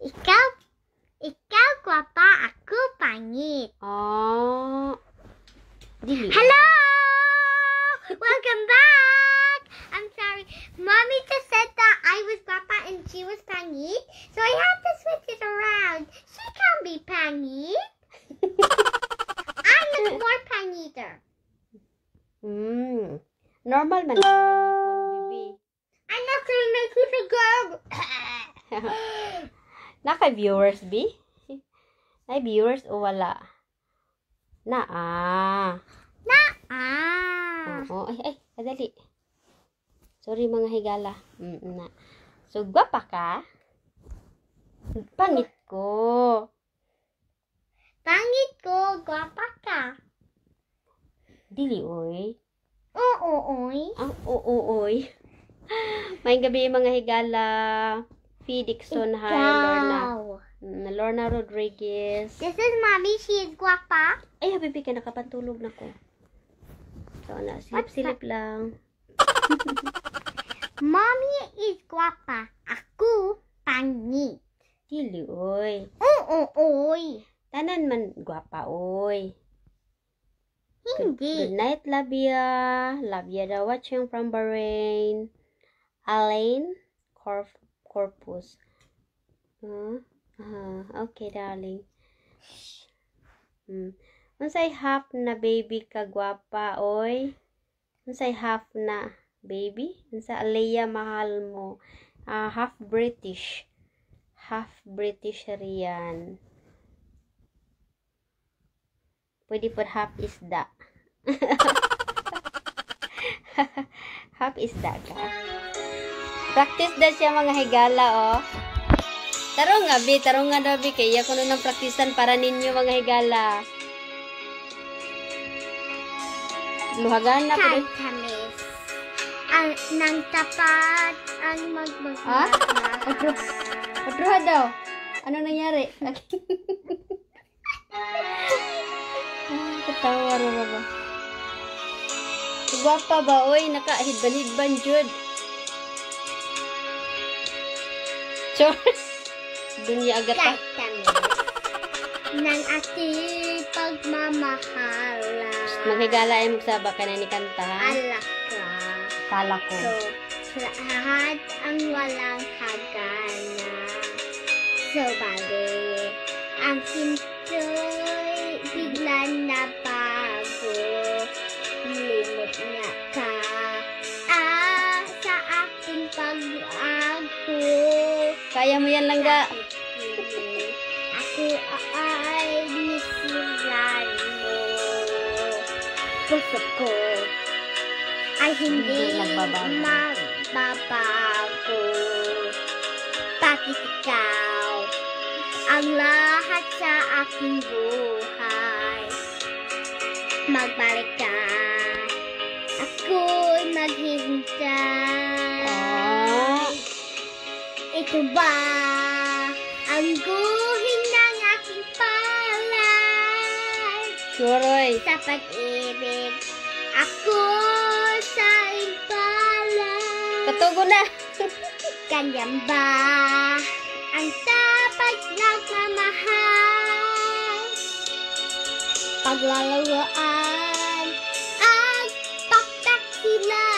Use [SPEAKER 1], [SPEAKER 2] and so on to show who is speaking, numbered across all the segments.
[SPEAKER 1] Ikaw, ikaw gwapa, aku pangit.
[SPEAKER 2] Oh. Dili.
[SPEAKER 1] Hello! Welcome back! I'm sorry. Mommy just said that I was gwapa and she was pangit, so I had to switch it around. She can't be pangit. I look more pangiter.
[SPEAKER 2] Normal man ang nipon, bibi.
[SPEAKER 1] I'm not saying my teeth are good.
[SPEAKER 2] Naka-viewers, bi? Ay, viewers o wala? Oo. Ay, kadali. Sorry, mga higala. Na. So, gwapa ka? Pangit ko.
[SPEAKER 1] Pangit ko, gwapa ka.
[SPEAKER 2] Dili, oy.
[SPEAKER 1] Oo, oy.
[SPEAKER 2] Oy. May gabi, mga higala. Fee Dixon, hi, Lorna. Lorna Rodriguez.
[SPEAKER 1] This is Mommy. She is guapa.
[SPEAKER 2] Ay, habibi ka, nakapantulog na ko. So, na, silip-silip lang.
[SPEAKER 1] Mommy is guapa. Aku pangit.
[SPEAKER 2] Dili, oy.
[SPEAKER 1] Oo, oy.
[SPEAKER 2] Tanan man, gwapa, oy.
[SPEAKER 1] Hindi.
[SPEAKER 2] Good night, Labia. Labia daw watching from Bahrain. Alain Corpus. Okay, darling. Unsay half na baby ka gwapa, oy? Unsay half na baby? Unsa Alea mahal mo? Half British. Half British riyan. Pwede po half isda. Half isda ka. Practice na siya, mga higala, oh. Tarong nga dabi. Kaya ko nung praktisan para ninyo, mga higala. Luhagan na ko.
[SPEAKER 1] Tamis. Nang tapat ang
[SPEAKER 2] Ha? Otro daw. Ano nangyari? Katawa na ba? Gwapa ba, oy? Naka-hidban-hidban, Jud. Sure. Dunya agad pa.
[SPEAKER 1] tamis. Nang ating pagmamahala.
[SPEAKER 2] Maghigala ay magsaba ka na ni kanta, ha?
[SPEAKER 1] Alak ka.
[SPEAKER 2] Kala ko.
[SPEAKER 1] So, lahat ang walang hagana. So, bali, ang sinto'y biglang nabago. Limot niya ka. Sa aking pag-ako.
[SPEAKER 2] Kaya mo yan lang, ga.
[SPEAKER 1] Ako ay nisilan mo. Puso ko ay hindi magbabago. Bakit ikaw ang lahat sa aking buhay? Magbalik ka, ako'y maghihintay. Ito ba ang guhin ng aking palad?
[SPEAKER 2] Sure, oy.
[SPEAKER 1] Sa pag-ibig, ako sa impalad.
[SPEAKER 2] Katugo na.
[SPEAKER 1] Ganyan ba ang dapat nagmamahal? Paglalawaan ang pagtakilan.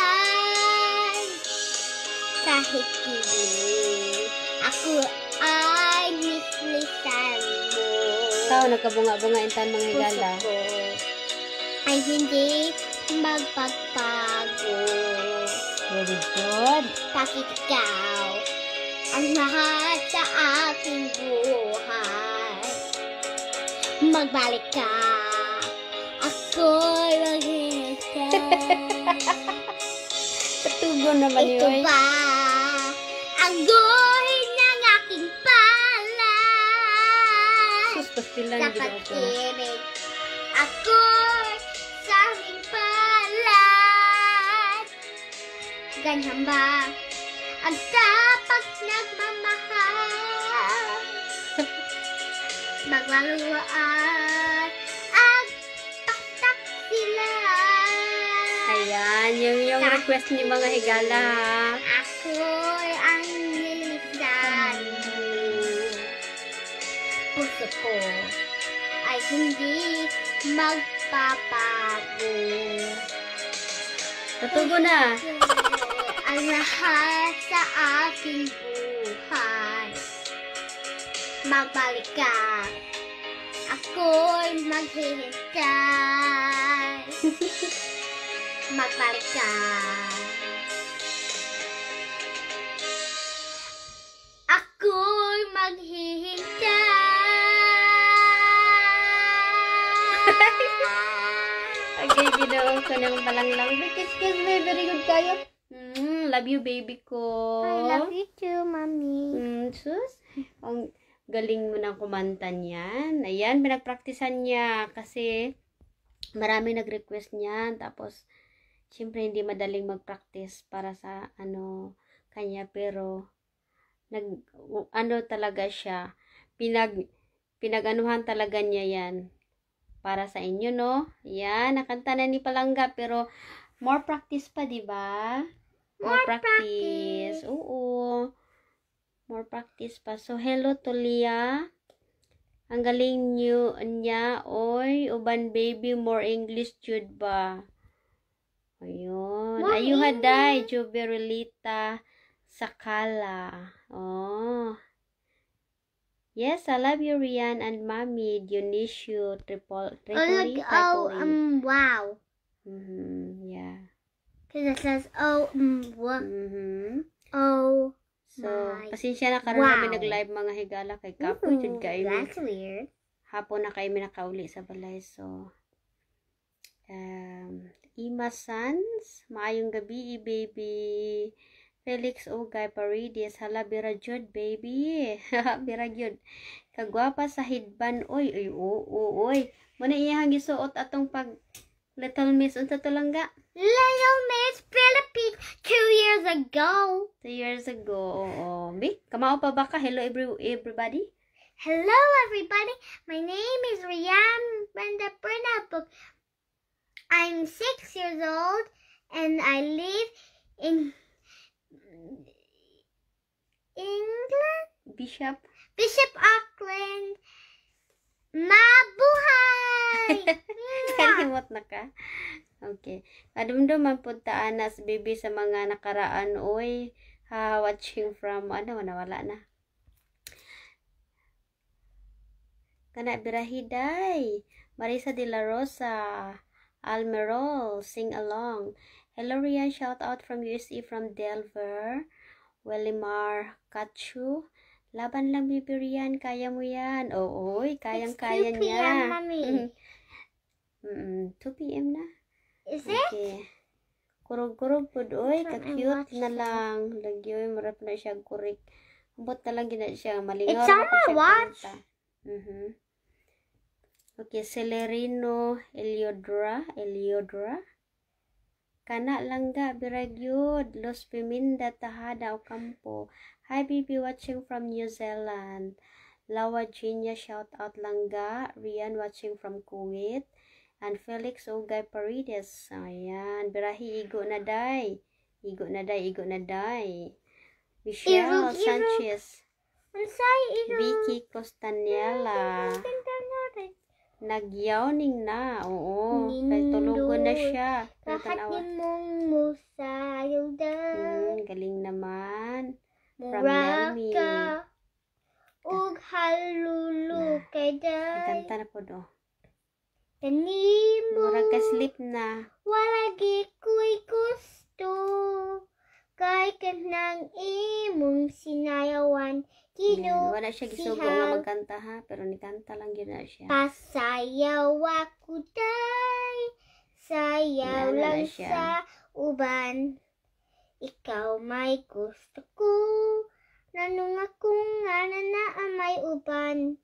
[SPEAKER 1] Kahit hindi, ako ay mislisan mo.
[SPEAKER 2] Tao, nagkabunga-bunga intan, mga higala.
[SPEAKER 1] Puso ko ay hindi magpagpago.
[SPEAKER 2] Very good.
[SPEAKER 1] Bakit ikaw ang lahat sa aking buhay? Magbalik ka, ako'y maghihintay.
[SPEAKER 2] Katugo naman yun,
[SPEAKER 1] Ito
[SPEAKER 2] oy.
[SPEAKER 1] ba ang guhin ng aking palad?
[SPEAKER 2] Sus, pastilan
[SPEAKER 1] Sa
[SPEAKER 2] din ako.
[SPEAKER 1] pag-ibig, ako'y sa aming palad. Ganyan ba ang dapat nagmamahal? Maglaluwaan ang pagtaksilan.
[SPEAKER 2] Ayan, yung request ni mga higala.
[SPEAKER 1] Ako'y ang nilisan mo. puso ko ay hindi magpapago.
[SPEAKER 2] Tutugo na.
[SPEAKER 1] Ang lahat sa aking buhay. Magbalik ka, ako'y maghihintay. Magbalik ka, ako'y maghihintay.
[SPEAKER 2] Okay, ginawa ko ng malanglang. Kiss, very good kayo. Love you, baby ko.
[SPEAKER 1] I love you too, Mommy.
[SPEAKER 2] Sus, ang galing mo ng kumanta niyan. Ayan, pinagpraktisan niya kasi marami nag-request niyan. Tapos, syempre hindi madaling mag-practice para sa kanya, pero talaga siya. Pinag-anuhan talaga niya yan para sa inyo, no? Yan, nakanta na ni Palangga, pero more practice pa, di ba? More practice. Oo. More practice pa. So, hello to Leah. Ang galing niya. Oy, uban baby, more English jud ba? Ayun. Ayuhaday, Juberlita Sakala. Oh. Yes, I love you, Rian and Mommy. Dionisio Tripoli.
[SPEAKER 1] Wow.
[SPEAKER 2] Yeah.
[SPEAKER 1] Because it says, oh, what? Oh.
[SPEAKER 2] So, pasensya na karon kami nag-live mga higala kay Kapoy jud kay
[SPEAKER 1] That's weird.
[SPEAKER 2] Hapon na kami nakauli sa balay. So, Ima Sans, maayong gabi, baby. Felix Ogay Paredes, hala bira jud, baby. Bira jud. Kagwapa sa hidban, oy. Muna iyang gisuot atong pag Little Miss unsa to lang ga?
[SPEAKER 1] Little Miss Philippines 2 years ago.
[SPEAKER 2] 2 years ago. Oo. Bi, kamao pa ba ka? Hello everybody.
[SPEAKER 1] Hello everybody. My name is Rian Brenda Bernabuk. I'm 6 years old and I live in England.
[SPEAKER 2] Bishop
[SPEAKER 1] Auckland. Mabuhay!
[SPEAKER 2] Kalimot na ka. Okay. Kadumduman po taanas, baby, sa mga nakaraan. Oy, watching from, nawala na. Kana birahiday. Marisa de la Rosa. Almerol, sing along. Hello, Rian, shout out from USA, from Delver. Welimar Kachu. Laban lang, baby Rian, kaya mo yan. Oy, kayang-kaya niya.
[SPEAKER 1] 2 p.m., Mommy.
[SPEAKER 2] 2 p.m. na.
[SPEAKER 1] Is it?
[SPEAKER 2] Okay. Kurog-kurog po, oy, ka-cute na lang. Lagyoy, marap na siya kurik. Ambot na lang gina siya, malingaw.
[SPEAKER 1] It's on my watch.
[SPEAKER 2] Okay, Celerino Eliodra. Kana lang ga, biragyod. Los Piminda, Tahada, Ocampo. Hi, baby, watching from New Zealand. Lawa Genia, shout out lang ga. Rian, watching from Kuwait. And Felix Ogay Paredes. Ayan, birahi, igo na day. Michelle Sanchez. Vicky Costanella. Nagyawning na. Oo. Kay tulugon na siya.
[SPEAKER 1] Kahit mong musayaw daw.
[SPEAKER 2] Galing naman. From Nelmy.
[SPEAKER 1] Muraka. Ug halulu kay day.
[SPEAKER 2] Kanta na po do.
[SPEAKER 1] Kanimo.
[SPEAKER 2] Murag ka sleep na.
[SPEAKER 1] Walagi ko'y gusto. Kay kanang imong sinayawan.
[SPEAKER 2] Yan. Wala siya gisugo nga magkanta ha. Pero nikanta lang yun na siya.
[SPEAKER 1] Pasayaw ako day. Sayaw
[SPEAKER 2] Yan,
[SPEAKER 1] lang
[SPEAKER 2] siya.
[SPEAKER 1] sa uban. Ikaw may gusto ko. Nanong akong nga na may uban.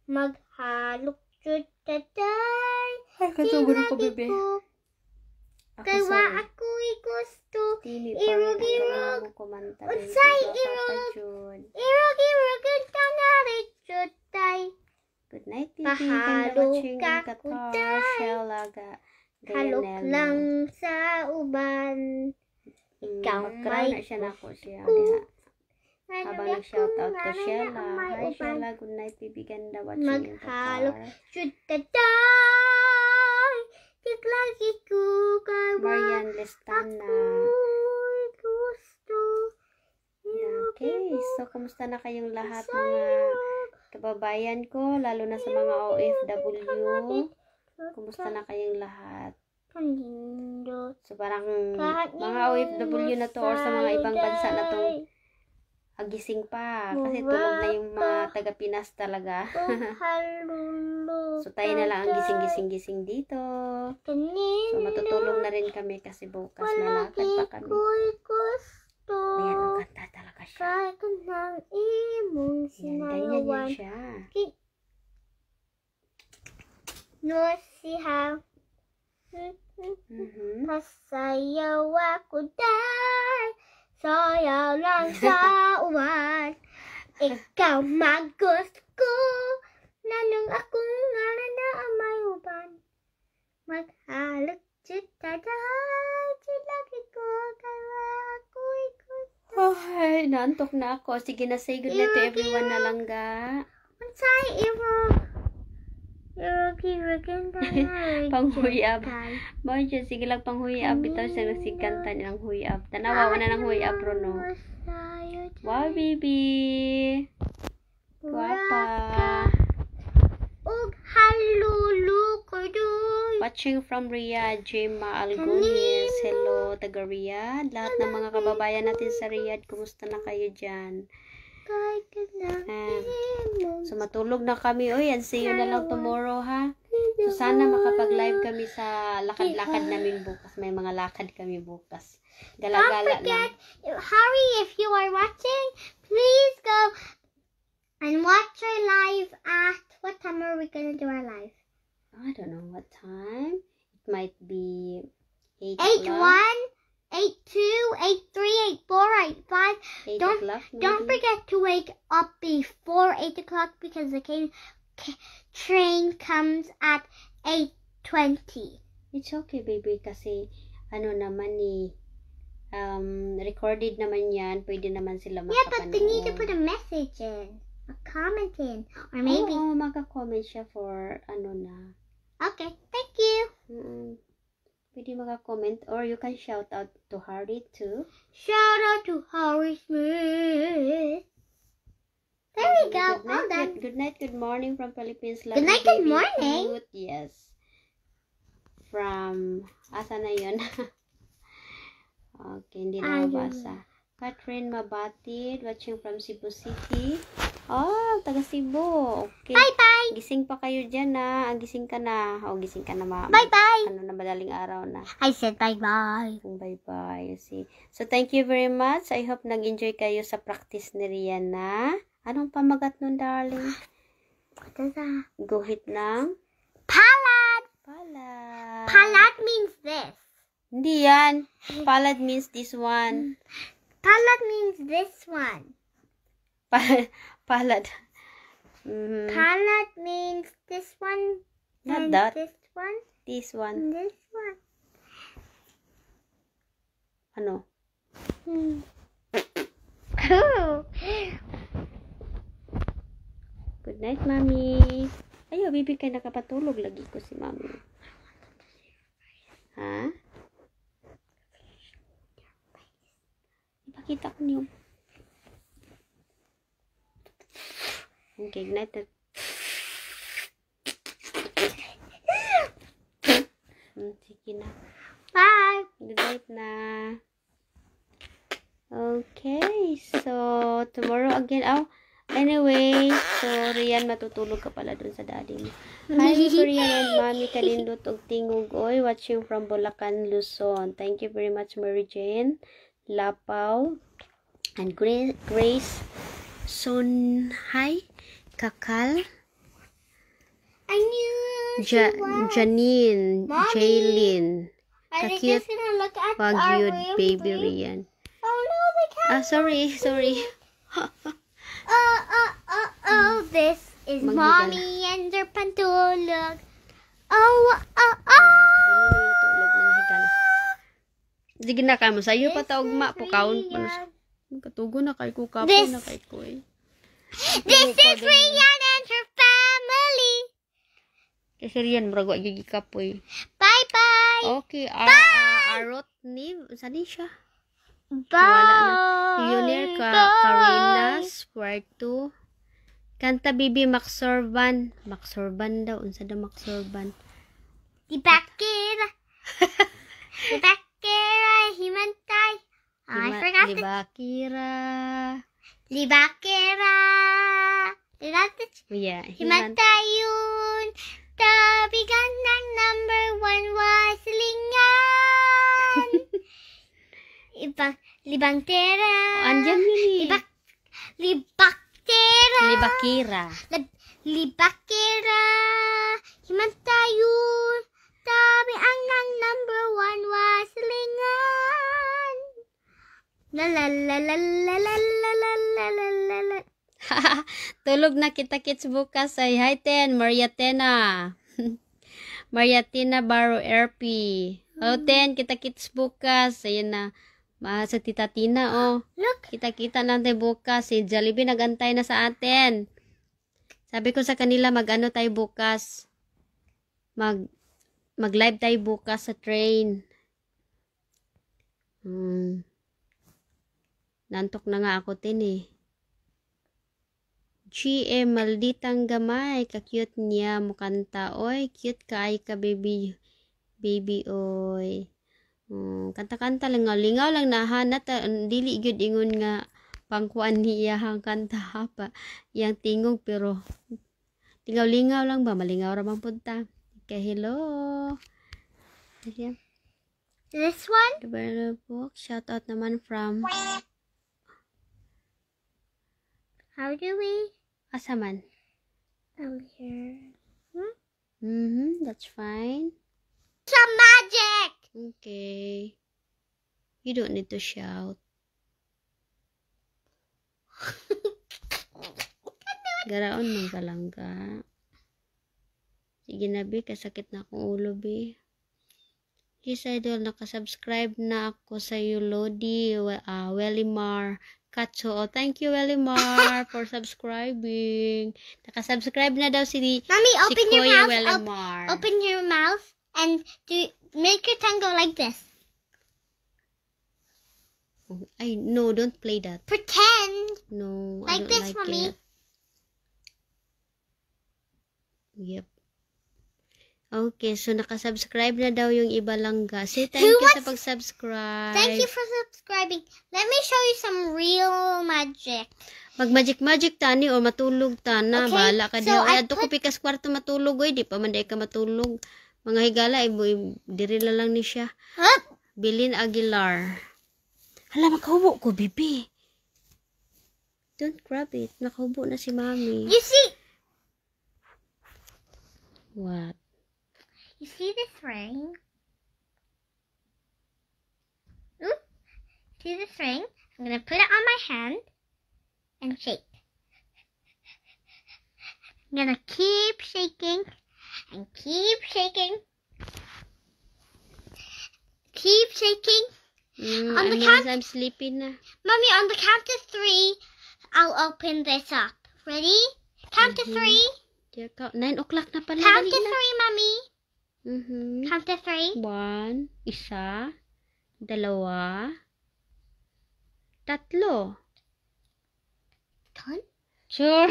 [SPEAKER 1] Maghalok jud taday.
[SPEAKER 2] Ay, katugo na ko, bebe.
[SPEAKER 1] Kaya ako'y gusto.
[SPEAKER 2] Irog.
[SPEAKER 1] Unsay irog. Irog tangarit jud tay.
[SPEAKER 2] Good night, baby.
[SPEAKER 1] Pahalok
[SPEAKER 2] Watching
[SPEAKER 1] ka
[SPEAKER 2] Qatar.
[SPEAKER 1] kuday.
[SPEAKER 2] Shelaga.
[SPEAKER 1] Halok lang sa uban. Ikaw may
[SPEAKER 2] na siya nako siya. Habang nag-shoutout ko Shella. Hi Shella, good night baby ganda. Watching in the car.
[SPEAKER 1] Should die. Tiglagi ko kay
[SPEAKER 2] Marian Lestana.
[SPEAKER 1] gusto.
[SPEAKER 2] Okay, so kumusta na kayong lahat mga kababayan ko, lalo na sa mga OFW? Kumusta na kayong lahat? So parang mga OFW na to or sa mga ibang bansa na tong gising pa kasi tulog na yung mga taga Pinas talaga. So tayo na lang ang gising dito. So matutulog na rin kami kasi bukas may lakad pa kami. Ayan, ang kanta talaga siya. Yan, ganyan yan siya.
[SPEAKER 1] No, see how pasayaw ako dahil sayaw lang sa uwan. Ikaw magusto ko nanong akong ngalan na may uban. Maghalot sita dahil silagi ko kaya ako'y gusto.
[SPEAKER 2] Ay, naantok na ako. Sige na, say good night to everyone na lang ga.
[SPEAKER 1] Unsay imo?
[SPEAKER 2] Panghuyab. Mojo, sige lang panghuyab. Ito siya nagsiganta nilang huyab. Tanawa na ng huyab, Bruno. Wow, baby. Guwapa.
[SPEAKER 1] Og halulu ko doy.
[SPEAKER 2] Watching from Riyadh, Jema Algunis. Hello, taga Riyadh. Lahat ng mga kababayan natin sa Riyadh, kumusta na kayo dyan? So matulog na kami. Uy, and see you na lang tomorrow, ha? So sana makapag-live kami sa lakad-lakad namin bukas. May mga lakad kami bukas. Gala-gala na.
[SPEAKER 1] Hurry, if you are watching, please go and watch our live at, what time are we gonna do our live?
[SPEAKER 2] I don't know what time. It might be 8
[SPEAKER 1] 8-1, 8-2, 8-3, 8-4, 8-5.
[SPEAKER 2] 8 o'clock.
[SPEAKER 1] Don't forget to wake up before 8 o'clock because the train comes at 8:20.
[SPEAKER 2] It's okay, baby, kasi ano naman recorded naman yan. Pwede naman sila makapanood.
[SPEAKER 1] Yeah, but they need to put a message in, a comment in, or maybe.
[SPEAKER 2] Oo, maka-comment siya for ano na.
[SPEAKER 1] Okay, thank you.
[SPEAKER 2] Pwede maka-comment or you can shout out to Harry too.
[SPEAKER 1] Shout out to Harry Smith. There we go. All done.
[SPEAKER 2] Good night, good morning from Philippines.
[SPEAKER 1] Good night, good morning.
[SPEAKER 2] Food. Yes. From, asa na yun? Okay, hindi na mabasa. Catherine Mabatid, watching from Cebu City. Oh, taga Cebu. Okay.
[SPEAKER 1] Bye-bye.
[SPEAKER 2] Gising pa kayo dyan, na. Gising ka na. Gising ka na,
[SPEAKER 1] Bye-bye.
[SPEAKER 2] Ano na, madaling araw na.
[SPEAKER 1] I said bye-bye.
[SPEAKER 2] Bye-bye. See. So, thank you very much. I hope nag-enjoy kayo sa practice ni Rihanna. Anong pamagat nun, darling?
[SPEAKER 1] What is that?
[SPEAKER 2] Guhit ng?
[SPEAKER 1] Palad.
[SPEAKER 2] Palad.
[SPEAKER 1] Palad means this.
[SPEAKER 2] Hindi yan. Palad means this one.
[SPEAKER 1] Palad means this one.
[SPEAKER 2] Palad.
[SPEAKER 1] Palad means this one.
[SPEAKER 2] Not that.
[SPEAKER 1] This one.
[SPEAKER 2] This one.
[SPEAKER 1] And this one.
[SPEAKER 2] Ano?
[SPEAKER 1] Cool.
[SPEAKER 2] Good night, Mami. Ayaw, baby, kayo nakapatulog. Lagi ko si Mami. Ha? Ipakita ko niyo. Okay, good night. Sige na.
[SPEAKER 1] Bye.
[SPEAKER 2] Good night na. Okay, so tomorrow again. Anyway, so Rian, matutulog ka pala dun sa daddy mo. Hi, Rian and Mami Kalindot og Tingog Oy, watching from Bulacan, Luzon. Thank you very much, Mary Jane, Lapaw, and Grace Sonhay, Kakal, Janine, Jaylin, Kakit, Pagyud, Baby Rian.
[SPEAKER 1] Oh no, the cat.
[SPEAKER 2] Sorry.
[SPEAKER 1] This is
[SPEAKER 2] Maghigal.
[SPEAKER 1] Mommy and her pantulog.
[SPEAKER 2] Sige na ka mo. Sa'yo pa taog ma. Pukaon pa na siya. Katugo na kay ko, kapoy
[SPEAKER 1] This-
[SPEAKER 2] na kay ko eh.
[SPEAKER 1] This is Rian and her family.
[SPEAKER 2] Kasi riyan, murag wa gigi kapoy.
[SPEAKER 1] Bye-bye.
[SPEAKER 2] Okay, arot ni, saan din siya?
[SPEAKER 1] Bye.
[SPEAKER 2] Yunir ka,
[SPEAKER 1] Bye.
[SPEAKER 2] Karina, Square 2. Kanta Bibi Maxorban. Maxorban daw, unsa daw Maxorban.
[SPEAKER 1] Dibakira. Dibakira. Himantay. Oh, I forgot it.
[SPEAKER 2] Libakira.
[SPEAKER 1] Libakira. Is that it?
[SPEAKER 2] Yeah,
[SPEAKER 1] Himantayun. Tabigan ng number 1 wasilingan. Libang tera.
[SPEAKER 2] Andyan yun eh.
[SPEAKER 1] Libaktera.
[SPEAKER 2] Libakira.
[SPEAKER 1] Libakira. Himantayun. Tabi ang ng number 1 wasilingan. La la la la la la la la la la la la.
[SPEAKER 2] Tulog na kita kits bukas ay hi Ten, Mariatena. Mariatina Baro RP. Oh Ten, kita kits bukas. Ayun na. Sa Tita Tina oh.
[SPEAKER 1] Look.
[SPEAKER 2] Kita-kita natin bukas. Si Jollibee nagantay na sa atin. Sabi ko sa kanila mag-ano tayo bukas. Mag-live tayo bukas sa train. Nantok na nga ako Ten eh. GM, malditang gamay. Ka-cute niya. Mukanta. Oy, cute ka. Ay ka, baby. Baby, oy. Kanta-kanta lang nga. Lingaw lang nahanat. Dili yun ingon nga pangkuan niya hang kanta pa. Yang tingog pero lingaw-lingaw lang ba? Malingaw ramang punta. Okay, hello. Ayan.
[SPEAKER 1] This one?
[SPEAKER 2] The Bernard book. Shout out naman from
[SPEAKER 1] How do we?
[SPEAKER 2] Asaman.
[SPEAKER 1] Here.
[SPEAKER 2] That's fine.
[SPEAKER 1] Some magic!
[SPEAKER 2] Okay. You don't need to shout. Garaon mong kalangga. Sige na, Bi. Kasakit na akong ulo, Bi. Yes, idol. Nakasubscribe na ako sa iyo, Lodi. Welimar. Katso. Oh, thank you, Welimar, for subscribing. Nakasubscribe na daw si
[SPEAKER 1] Mommy, open
[SPEAKER 2] si
[SPEAKER 1] your
[SPEAKER 2] Kuya
[SPEAKER 1] mouth.
[SPEAKER 2] Welimar.
[SPEAKER 1] Open your mouth and make your tongue go like this.
[SPEAKER 2] No, don't play that.
[SPEAKER 1] Pretend.
[SPEAKER 2] No,
[SPEAKER 1] Like
[SPEAKER 2] I don't
[SPEAKER 1] this,
[SPEAKER 2] like
[SPEAKER 1] Mommy.
[SPEAKER 2] it. Yep. Okay, so nakasubscribe na daw yung iba langga. Say thank
[SPEAKER 1] Who
[SPEAKER 2] you sa
[SPEAKER 1] wants-
[SPEAKER 2] pag-subscribe.
[SPEAKER 1] Thank you for subscribing. Let me show you some real magic.
[SPEAKER 2] Mag-magic tani o matulog ta na.
[SPEAKER 1] Okay,
[SPEAKER 2] Bahala ka
[SPEAKER 1] so
[SPEAKER 2] diha.
[SPEAKER 1] I
[SPEAKER 2] Ay, ko pikas kwarto matulog. Oy, di pa man day ka matulog. Mga higala, diri lang ni siya.
[SPEAKER 1] Up.
[SPEAKER 2] Bilin Aguilar. Hala, makahubo ko, bibi. Don't grab it. Nakahubo na si Mami.
[SPEAKER 1] You see?
[SPEAKER 2] What?
[SPEAKER 1] You see this ring? Oop. See this ring? I'm going to put it on my hand and shake. I'm going to keep shaking and keep shaking. Keep shaking. On the count-
[SPEAKER 2] I'm sleepy na.
[SPEAKER 1] Mommy, on the count of 3, I'll open this up. Ready? Count to 3.
[SPEAKER 2] 9 o'clock na pala.
[SPEAKER 1] Count
[SPEAKER 2] dali
[SPEAKER 1] to
[SPEAKER 2] na.
[SPEAKER 1] 3, Mommy.
[SPEAKER 2] Mhm.
[SPEAKER 1] Count to 3.
[SPEAKER 2] 1, isa, 2, 3.
[SPEAKER 1] Done?
[SPEAKER 2] Sure.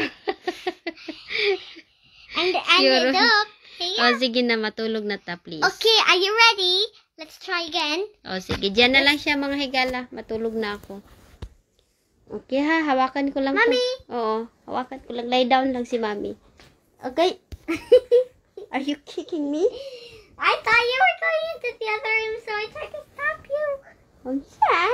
[SPEAKER 1] And
[SPEAKER 2] Sure.
[SPEAKER 1] look.
[SPEAKER 2] O, sige na, matulog na ta, please.
[SPEAKER 1] Okay, are you ready? Let's try again.
[SPEAKER 2] O, sige. Diyan na lang siya, mga higala. Matulog na ako. Okay, ha? Hawakan ko lang.
[SPEAKER 1] Mami!
[SPEAKER 2] Oo, hawakan ko lang. Lie down lang si Mami. Okay? Are you kicking me?
[SPEAKER 1] I thought you were going into the other room, so I tried to stop you.
[SPEAKER 2] Oh, yeah.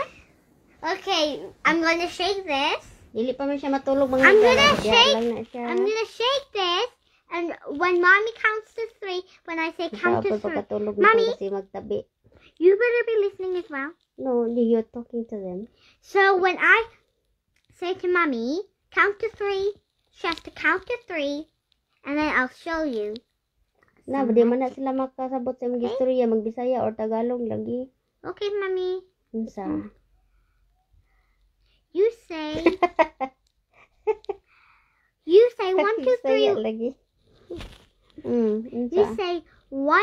[SPEAKER 1] Okay, I'm going to shake this.
[SPEAKER 2] Dili pa man siya matulog, mga
[SPEAKER 1] I'm
[SPEAKER 2] higala.
[SPEAKER 1] gonna
[SPEAKER 2] Diyan
[SPEAKER 1] shake.
[SPEAKER 2] lang na siya.
[SPEAKER 1] I'm going to shake this. And when Mommy counts to 3, when I say count to 3,
[SPEAKER 2] Pagkatulog
[SPEAKER 1] Mami!
[SPEAKER 2] na kasi magtabi.
[SPEAKER 1] you better be listening as well.
[SPEAKER 2] No, you're talking to them.
[SPEAKER 1] So when I say to Mommy, count to 3, she has to count to 3, and then I'll show you.
[SPEAKER 2] Na, di man na sila makasabot sa mga istorya, magbisaya or Tagalog lagi.
[SPEAKER 1] Okay, Mommy.
[SPEAKER 2] Unsa?
[SPEAKER 1] You say. You say 1, 2, 3.
[SPEAKER 2] lagi.
[SPEAKER 1] You
[SPEAKER 2] Unsa?
[SPEAKER 1] say 1,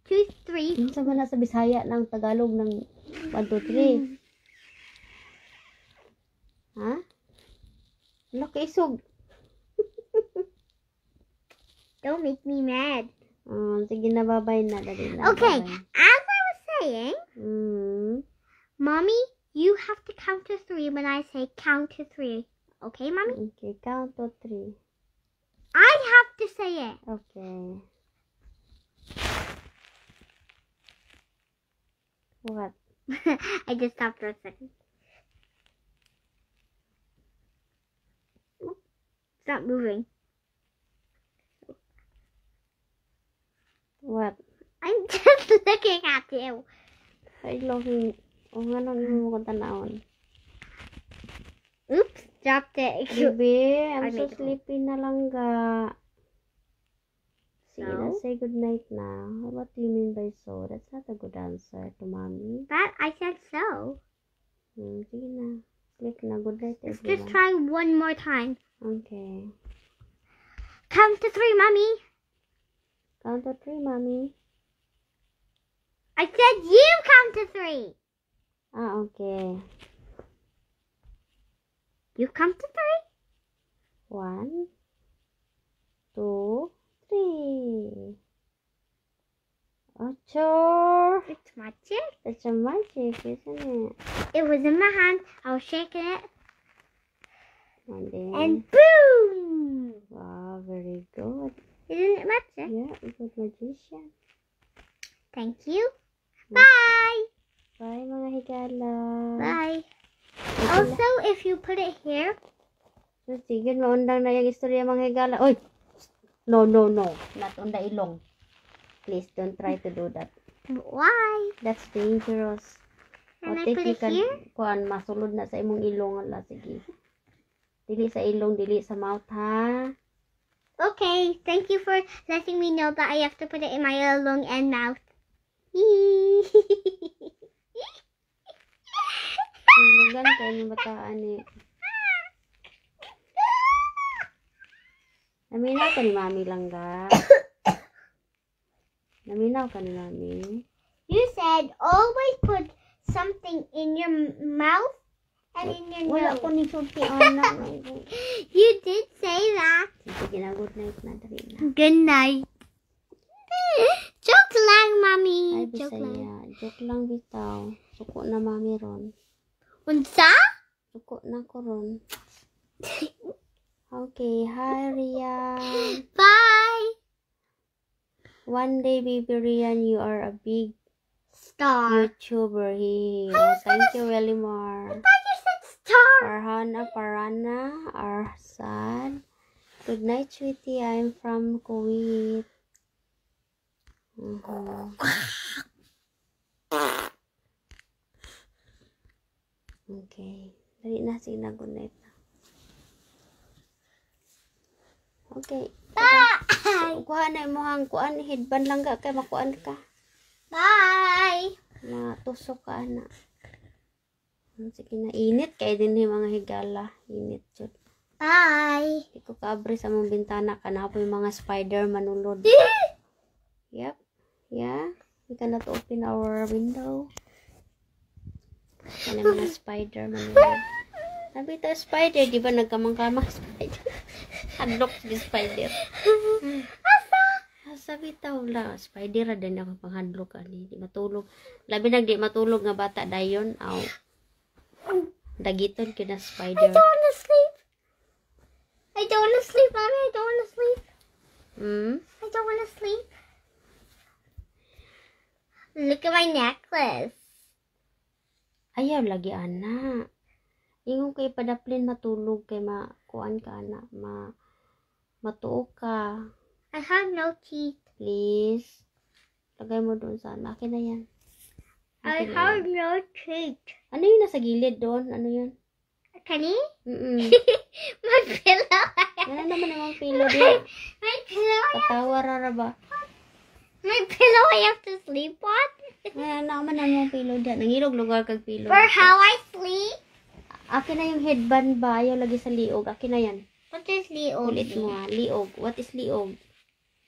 [SPEAKER 1] 2, 3.
[SPEAKER 2] Unsa man na sa Bisaya ng Tagalog ng 1, 2, 3? Ha? Wala ka isog.
[SPEAKER 1] Don't make me mad.
[SPEAKER 2] Sige na, babay na. Dali na.
[SPEAKER 1] Okay,
[SPEAKER 2] Bye-bye.
[SPEAKER 1] as I was saying, Mommy, you have to count to 3 when I say count to 3. Okay, Mommy?
[SPEAKER 2] Okay, count to 3.
[SPEAKER 1] I have to say it.
[SPEAKER 2] Okay. What?
[SPEAKER 1] I just stopped for a second. Oop, stop moving.
[SPEAKER 2] What?
[SPEAKER 1] I'm just looking at you.
[SPEAKER 2] Ay, looking. O nga nang mo kong tanawon.
[SPEAKER 1] Oops, dropped it.
[SPEAKER 2] Baby,
[SPEAKER 1] I
[SPEAKER 2] I'm so
[SPEAKER 1] made it.
[SPEAKER 2] sleepy na lang ga. Sige na,
[SPEAKER 1] So?
[SPEAKER 2] say good night na. What do you mean by so? That's not a good answer to mommy.
[SPEAKER 1] That I said so.
[SPEAKER 2] Sige na. Sleep na. Good night,
[SPEAKER 1] Let's just
[SPEAKER 2] everyone.
[SPEAKER 1] try one more time.
[SPEAKER 2] Okay.
[SPEAKER 1] Count to 3, Mommy.
[SPEAKER 2] Count to 3, mommy.
[SPEAKER 1] I said you count to 3.
[SPEAKER 2] Okay.
[SPEAKER 1] You count to 3.
[SPEAKER 2] 1, 2, 3. Sure.
[SPEAKER 1] It's magic.
[SPEAKER 2] That's a magic, isn't it?
[SPEAKER 1] It was in my hand. I was shaking it.
[SPEAKER 2] And then,
[SPEAKER 1] And boom!
[SPEAKER 2] wow, very good.
[SPEAKER 1] Isn't it magic?
[SPEAKER 2] Yeah, good magician.
[SPEAKER 1] Thank you. Bye.
[SPEAKER 2] Bye, mga higala.
[SPEAKER 1] Bye.
[SPEAKER 2] Okay na.
[SPEAKER 1] Also, if you put it here,
[SPEAKER 2] So, sige, maundang na yung istorya mga higala. Oy! No, no, no. Not on the ilong. Please, don't try to do that.
[SPEAKER 1] why?
[SPEAKER 2] That's dangerous.
[SPEAKER 1] And I put it here?
[SPEAKER 2] Kuan, masulod na sa imong ilong. Ala, sige. Dili sa ilong, dili sa mouth, ha?
[SPEAKER 1] Okay, thank you for letting me know that I have to put it in my lung and mouth.
[SPEAKER 2] Tulugan kayo ng bataan ni. Naminaw ka ni mami lang ga. Naminaw ka ni mami.
[SPEAKER 1] You said always put something in your mouth and in your
[SPEAKER 2] Wala
[SPEAKER 1] nose.
[SPEAKER 2] ko ni sulti anak.
[SPEAKER 1] You did say that.
[SPEAKER 2] Sige na, good night na. Dali na.
[SPEAKER 1] Good night. Joke lang, Mommy.
[SPEAKER 2] Ay,
[SPEAKER 1] Joke lang.
[SPEAKER 2] Bisaya. Joke lang bitaw. Suko na mami ron.
[SPEAKER 1] Unsa?
[SPEAKER 2] Suko na ko ron. Okay, hi Rian.
[SPEAKER 1] Bye.
[SPEAKER 2] One day, baby Rian, you are a big
[SPEAKER 1] Star.
[SPEAKER 2] YouTuber. Thank you, Welimar.
[SPEAKER 1] I thought you said star.
[SPEAKER 2] Farhana, Farana, Arsan. Good night, sweetie. I'm from Kuwait. Okay. Dali na, sige na. Good night na. Okay.
[SPEAKER 1] Bye.
[SPEAKER 2] Kuha na mo hang kuan. Headband lang ka kay makuan ka.
[SPEAKER 1] Bye.
[SPEAKER 2] Matusok ka na. Sige na. Init kay din yung mga higala. Init jud.
[SPEAKER 1] Bye.
[SPEAKER 2] Di ko kaabri sa mong bintana ka na po yung mga spider manulod. Yep. Yeah. We cannot open our window. Kana mga spider manulod. Sabi tayo spider, di ba nagkamang-kamang spider? Hadlok si spider. Sabi tayo la, spider ra din ako panghadlok ani. Di matulog. Labi nag di matulog nga bata dayon. Aw. Dagiton kina
[SPEAKER 1] I
[SPEAKER 2] spider.
[SPEAKER 1] don't want to sleep. I don't want to sleep, Mommy. I don't want to sleep. I don't want to sleep. Look at my necklace.
[SPEAKER 2] Ayaw lagi ana. Ingon kay padaplin matulog kay makuan ka ana, matuo ka.
[SPEAKER 1] I have no teeth.
[SPEAKER 2] Please. Lagay mo doon sa ana. Akin na yan.
[SPEAKER 1] I
[SPEAKER 2] Akin na
[SPEAKER 1] have
[SPEAKER 2] yan.
[SPEAKER 1] no teeth.
[SPEAKER 2] Ano yung nasa gilid doon? Ano yun?
[SPEAKER 1] Kenny?
[SPEAKER 2] My
[SPEAKER 1] My pillow.
[SPEAKER 2] Ano naman ang pilo doon?
[SPEAKER 1] My pillow.
[SPEAKER 2] Katawa rara ba?
[SPEAKER 1] My pillow I have to sleep on.
[SPEAKER 2] Ano naman ang pilo dyan? Nangilog lugar kag pilo.
[SPEAKER 1] For how I sleep.
[SPEAKER 2] Akin na yung headband ba? Ayaw lagi sa liog. Akin na yan.
[SPEAKER 1] What is liog?
[SPEAKER 2] Ulit mo nga. Liog. What is liog?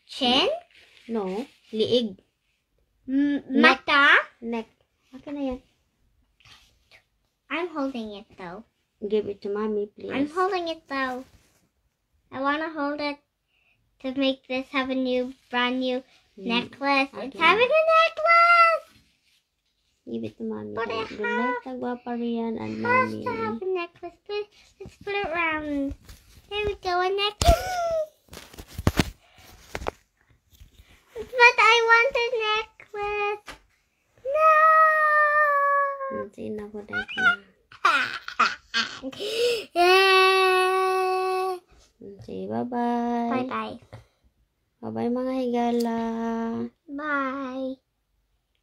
[SPEAKER 1] Chin?
[SPEAKER 2] No. Liig.
[SPEAKER 1] Mata?
[SPEAKER 2] Neck. Akin na yan.
[SPEAKER 1] I'm holding it though.
[SPEAKER 2] Give it to mommy, please.
[SPEAKER 1] I'm holding it though. I want to hold it to make this have a brand new necklace. It's
[SPEAKER 2] Okay.
[SPEAKER 1] having a necklace!
[SPEAKER 2] Give it to mommy.
[SPEAKER 1] But I
[SPEAKER 2] Good night, Tagwapa Rian and mommy.
[SPEAKER 1] Has to have a necklace. Let's put it around. There we go, a necklace. But I want a necklace. No.
[SPEAKER 2] Sige na ko dahil.
[SPEAKER 1] Yeah.
[SPEAKER 2] Sige, bye-bye.
[SPEAKER 1] Bye-bye.
[SPEAKER 2] Bye-bye mga higala.
[SPEAKER 1] Bye.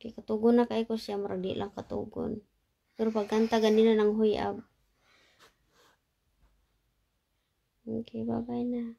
[SPEAKER 2] Kaya katugon na kay ko siya. Marag di lang katugon. Pero pagkanta ganina ng huyab. Okay, bye-bye na.